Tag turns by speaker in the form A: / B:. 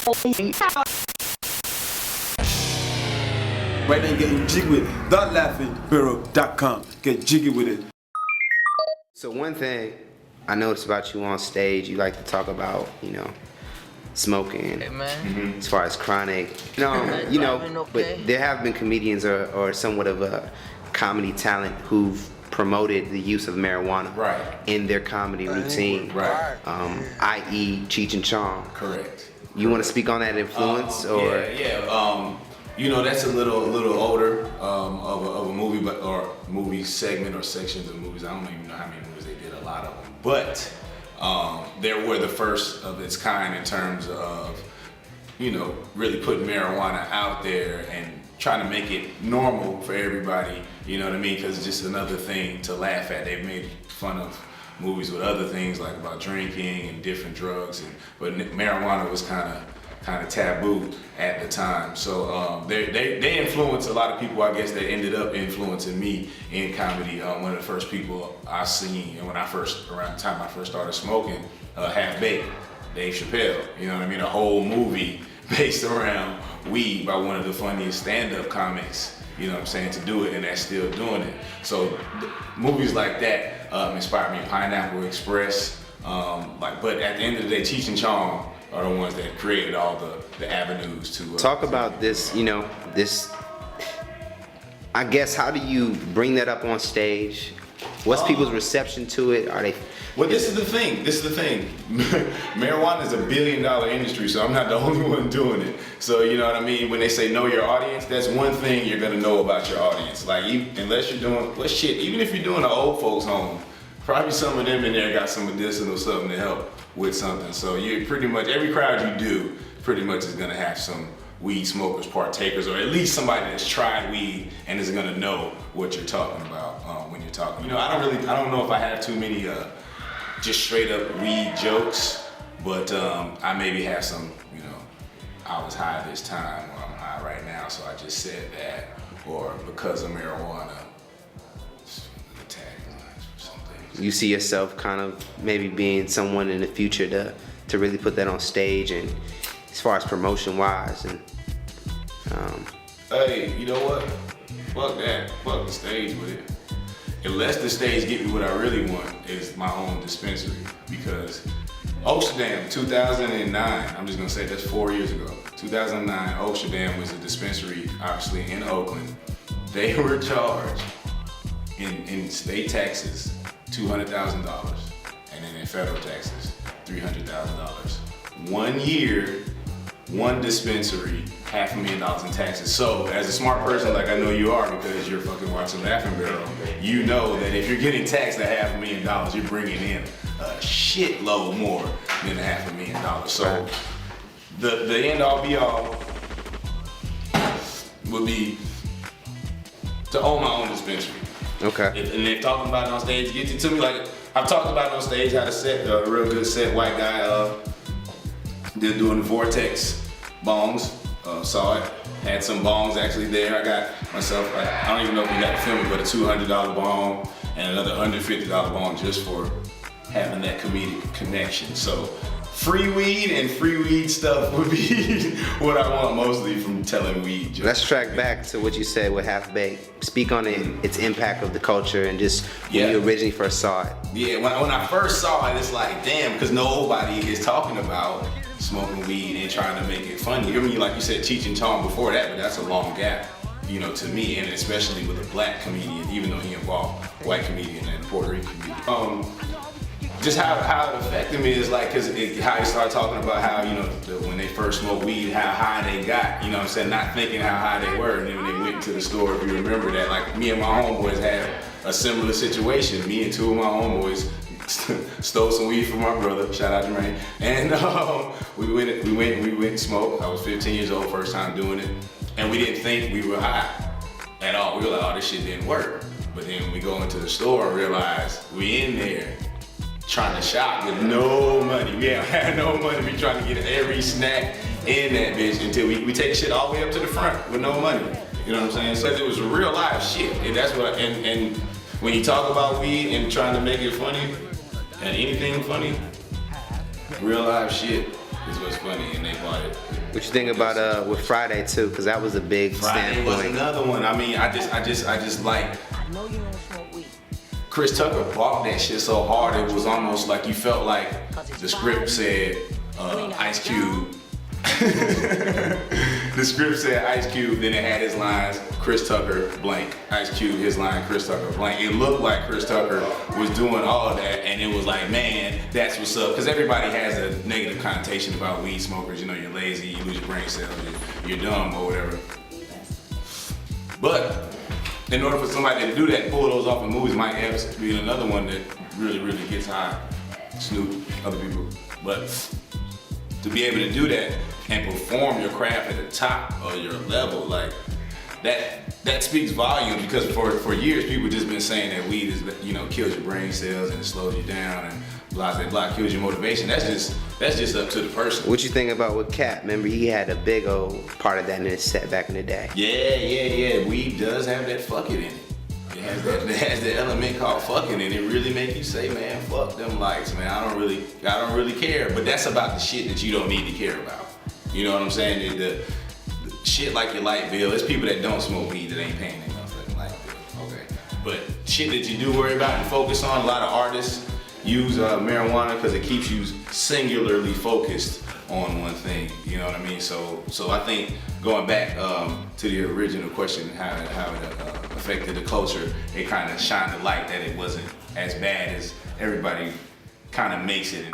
A: Right now, getting jiggy with it. TheLaughingBarrel.com. Get jiggy with it.
B: So one thing I noticed about you on stage, you like to talk about, smoking.
C: Hey, man.
B: As far as chronic, but there have been comedians or somewhat of a comedy talent who've promoted the use of marijuana in their comedy routine, i.e. Cheech and Chong.
D: Correct.
B: You want to speak on that influence, or?
D: Yeah. That's a little older of a movie, or movie segment or sections of movies. I don't even know how many movies they did. A lot of them, but they were the first of its kind in terms of really putting marijuana out there and trying to make it normal for everybody. You know what I mean? Because it's just another thing to laugh at. They've made fun of movies with other things like about drinking and different drugs, but marijuana was kind of taboo at the time. So they influenced a lot of people, I guess, that ended up influencing me in comedy. One of the first people I seen, and around the time I first started smoking, Half Baked, Dave Chappelle. You know what I mean? A whole movie based around weed by one of the funniest stand-up comics, to do it, and they're still doing it. So movies like that inspired me. Pineapple Express, but at the end of the day, Cheech and Chong are the ones that created all the avenues to
B: talk about this. This. I guess, how do you bring that up on stage? What's people's reception to it? Are they?
D: Well, this is the thing. Marijuana is $1 billion industry, so I'm not the only one doing it. So you know what I mean? When they say know your audience, that's one thing you're gonna know about your audience. Like, unless you're doing, even if you're doing an old folks home, probably some of them in there got some medicinal something to help with something. So you pretty much, every crowd you do pretty much is gonna have some weed smokers, partakers, or at least somebody that's tried weed and is gonna know what you're talking about when you're talking. I don't know if I have too many just straight up weed jokes, but I maybe have some, I was high this time, or I'm high right now, so I just said that, or because of marijuana.
B: You see yourself kind of maybe being someone in the future to really put that on stage, and as far as promotion wise, and
D: hey, you know what? Fuck that. Fuck the stage with it. Unless the stage get me what I really want, is my own dispensary. Because Oaksham, 2009, I'm just gonna say that's 4 years ago. 2009, Oaksham was a dispensary, obviously in Oakland. They were charged in state taxes $200,000, and then in federal taxes $300,000. 1 year, one dispensary, $500,000 in taxes. So as a smart person, like I know you are, because you're fucking watching Laughing Barrel, you know that if you're getting taxed at $500,000, you're bringing in a shitload more than $500,000. So the end all be all would be to own my own dispensary.
B: Okay.
D: And they're talking about it on stage, get it to me. Like, I've talked about it on stage, had a real good set, white guy, they're doing Vortex bongs, saw it, had some bongs actually there. I got myself, I don't even know if you got to film it, but a $200 bong and another $150 bong just for having that comedic connection. So free weed and free weed stuff would be what I want mostly from telling weed jokes.
B: Let's track back to what you said with Half Baked. Speak on its impact of the culture and just when you originally first saw it.
D: Yeah, when I first saw it, it's like, damn, because nobody is talking about smoking weed and trying to make it funny. I mean, like you said, Cheech and Chong before that, but that's a long gap, to me, and especially with a black comedian, even though he involved white comedian and Puerto Rican comedian. Just how it affected me is like, cause how he started talking about how, when they first smoked weed, how high they got, not thinking how high they were. And then when they went to the store, if you remember that, like me and my homeboys had a similar situation. Me and two of my homeboys stole some weed from my brother, shout out to Rain. And we went and smoked. I was 15 years old, first time doing it. And we didn't think we were high at all. We were like, oh, this shit didn't work. But then we go into the store and realize we in there trying to shop with no money. We had no money. We trying to get every snack in that bitch until we take shit all the way up to the front with no money. You know what I'm saying? So it was real life shit. And that's what, and when you talk about weed and trying to make it funny, and anything funny, real life shit. is what's funny, and they bought it.
B: What you think about with Friday too? Because that was a big
D: Friday was
B: standpoint.
D: another one. I mean, I just like.
C: I know you don't smoke weed.
D: Chris Tucker bought that shit so hard, it was almost like you felt like the script said Ice Cube. The script said Ice Cube, then it had his lines, Chris Tucker, blank. Ice Cube, his line, Chris Tucker, blank. It looked like Chris Tucker was doing all of that, and it was like, man, that's what's up. Because everybody has a negative connotation about weed smokers. You know, you're lazy, you lose your brain cells, you're dumb or whatever. But in order for somebody to do that and pull those off in movies, Mike Epps being another one that really, really gets high. Snoop, other people. But to be able to do that and perform your craft at the top of your level, like that speaks volumes, because for years people just been saying that weed is, you know, kills your brain cells and it slows you down and blah, kills your motivation. That's just up to the person.
B: What you think about with Cap? Remember, he had a big old part of that in his set back in the day.
D: Yeah. Weed does have that fuck it in it. It has that element called fucking, and it really make you say, man, fuck them lights, man. I don't really care. But that's about the shit that you don't need to care about. You know what I'm saying? The shit like your light bill. There's people that don't smoke weed that ain't paying their motherfucking light bill. Okay. But shit that you do worry about and focus on, a lot of artists use marijuana because it keeps you singularly focused on one thing. You know what I mean? So I think going back to the original question, how it affected the culture, it kind of shined the light that it wasn't as bad as everybody kind of makes it.